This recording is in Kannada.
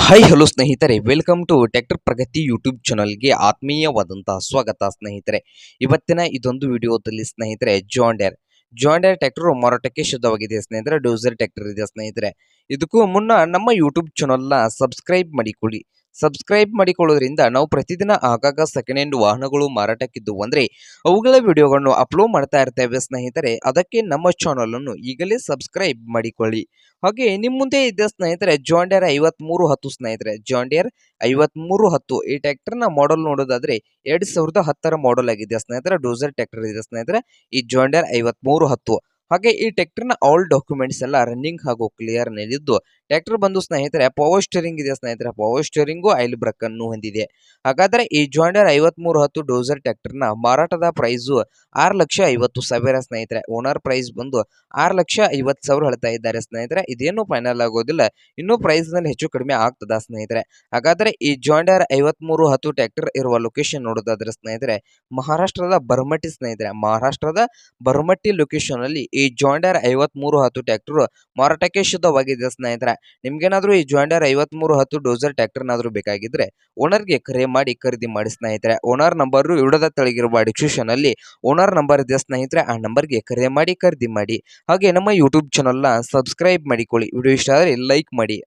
ಹಾಯ್ ಹಲೋ ಸ್ನೇಹಿತರೆ, welcome to tractor Pragati YouTube ಚಾನಲ್ಗೆ ಆತ್ಮೀಯವಾದಂತಹ ಸ್ವಾಗತ ಸ್ನೇಹಿತರೆ. ಇವತ್ತಿನ ಇದೊಂದು ವಿಡಿಯೋದಲ್ಲಿ ಸ್ನೇಹಿತರೆ ಜಾಂಡೇರ್ ಟ್ರ್ಯಾಕ್ಟರ್ ಮಾರಾಟಕ್ಕೆ ಶುದ್ಧವಾಗಿದೆ ಸ್ನೇಹಿತರೆ. ಡೋಸರ್ ಟ್ರ್ಯಾಕ್ಟರ್ ಇದೆ ಸ್ನೇಹಿತರೆ. ಇದಕ್ಕೂ ಮುನ್ನ ನಮ್ಮ ಯೂಟ್ಯೂಬ್ ಚಾನಲ್ನ ಸಬ್ಸ್ಕ್ರೈಬ್ ಮಾಡಿಕೊಳ್ಳೋದ್ರಿಂದ ನಾವು ಪ್ರತಿದಿನ ಆಗಾಗ ಸೆಕೆಂಡ್ ಹ್ಯಾಂಡ್ ವಾಹನಗಳು ಮಾರಾಟಕ್ಕಿದ್ದು ಅಂದರೆ ಅವುಗಳ ವಿಡಿಯೋಗಳನ್ನು ಅಪ್ಲೋಡ್ ಮಾಡ್ತಾ ಇರ್ತೇವೆ ಸ್ನೇಹಿತರೆ. ಅದಕ್ಕೆ ನಮ್ಮ ಚಾನಲ್ ಅನ್ನು ಈಗಲೇ ಸಬ್ಸ್ಕ್ರೈಬ್ ಮಾಡಿಕೊಳ್ಳಿ. ಹಾಗೆ ನಿಮ್ಮ ಮುಂದೆ ಇದೆ ಸ್ನೇಹಿತರೆ ಜಾಂಡಿಯರ್ 5310 ಸ್ನೇಹಿತರೆ. ಜಾಂಡಿಯರ್ 5310 ಈ ಟ್ರ್ಯಾಕ್ಟರ್ನ ಮಾಡೆಲ್ ನೋಡೋದಾದ್ರೆ 2010 ಮಾಡೆಲ್ ಆಗಿದೆ ಸ್ನೇಹಿತರೆ. ಡೋಸರ್ ಟ್ರ್ಯಾಕ್ಟರ್ ಇದೆ ಸ್ನೇಹಿತರೆ ಈ ಜಾಂಡಿಯರ್ 5310. ಹಾಗೆ ಈ ಟ್ರ್ಯಾಕ್ಟರ್ನ ಆಲ್ ಡಾಕ್ಯುಮೆಂಟ್ಸ್ ಎಲ್ಲ ರನ್ನಿಂಗ್ ಹಾಗೂ ಕ್ಲಿಯರ್ ನಲ್ಲಿದ್ದು, ಟ್ರ್ಯಾಕ್ಟರ್ ಬಂದು ಸ್ನೇಹಿತರೆ ಪವರ್ ಸ್ಟೀರಿಂಗ್ ಇದೆ ಸ್ನೇಹಿತರೆ. ಪವರ್ ಸ್ಟೀರಿಂಗು ಆಯಿಲ್ ಬ್ರೇಕ್ ಅನ್ನು ಹೊಂದಿದೆ. ಹಾಗಾದ್ರೆ ಈ ಜಾಂಡಿಯರ್ 5310 ಡೋಸರ್ ಟ್ರ್ಯಾಕ್ಟರ್ನ ಮಾರಾಟದ ಪ್ರೈಸು 6,50,000 ಸ್ನೇಹಿತರೆ. ಓನರ್ ಪ್ರೈಸ್ ಬಂದು 6,50,000 ಹೇಳ್ತಾ ಇದ್ದಾರೆ ಸ್ನೇಹಿತರೆ. ಇದೇನು ಫೈನಲ್ ಆಗೋದಿಲ್ಲ, ಇನ್ನೂ ಪ್ರೈಸ್ ನಲ್ಲಿ ಹೆಚ್ಚು ಕಡಿಮೆ ಆಗ್ತದ ಸ್ನೇಹಿತರೆ. ಹಾಗಾದ್ರೆ ಈ ಜಾಂಡಿಯರ್ 5310 ಟ್ರ್ಯಾಕ್ಟರ್ ಇರುವ ಲೊಕೇಶನ್ ನೋಡೋದಾದ್ರೆ ಸ್ನೇಹಿತರೆ ಮಹಾರಾಷ್ಟ್ರದ ಬರ್ಮಟ್ಟಿ ಸ್ನೇಹಿತರೆ. ಮಹಾರಾಷ್ಟ್ರದ ಬರ್ಮಟ್ಟಿ ಲೊಕೇಶನ್ ಅಲ್ಲಿ ಈ ಜಾಂಡಿಯರ್ 5310 ಟ್ರ್ಯಾಕ್ಟರ್ ಮಾರಾಟಕ್ಕೆ ಶುದ್ಧವಾಗಿದೆ ಸ್ನೇಹಿತರೆ. ನಿಮ್ಗೇನಾದ್ರೂ ಈ ಜಾಂಡಿಯರ್ 5310 ಡೋಸರ್ ಟ್ರ್ಯಾಕ್ಟರ್ ನಾದ್ರೂ ಬೇಕಾಗಿದ್ರೆ ಓನರ್ಗೆ ಕರೆ ಮಾಡಿ ಖರೀದಿ ಮಾಡಿ ಸ್ನೇಹಿತರೆ. ಓನರ್ ನಂಬರ್ ವಿಡಿಯೋದ ತೆಳಗಿರುವ ಡಿಸ್ಕ್ರಿಪ್ಷನ್ ಅಲ್ಲಿ ಓನರ್ ನಂಬರ್ ಇದೆ ಸ್ನೇಹಿತರೆ. ಆ ನಂಬರ್ಗೆ ಕರೆ ಮಾಡಿ ಖರೀದಿ ಮಾಡಿ. ಹಾಗೆ ನಮ್ಮ ಯೂಟ್ಯೂಬ್ ಚಾನಲ್ನ ಸಬ್ಸ್ಕ್ರೈಬ್ ಮಾಡಿಕೊಳ್ಳಿ. ವಿಡಿಯೋ ಇಷ್ಟ ಆದರೆ ಲೈಕ್ ಮಾಡಿ.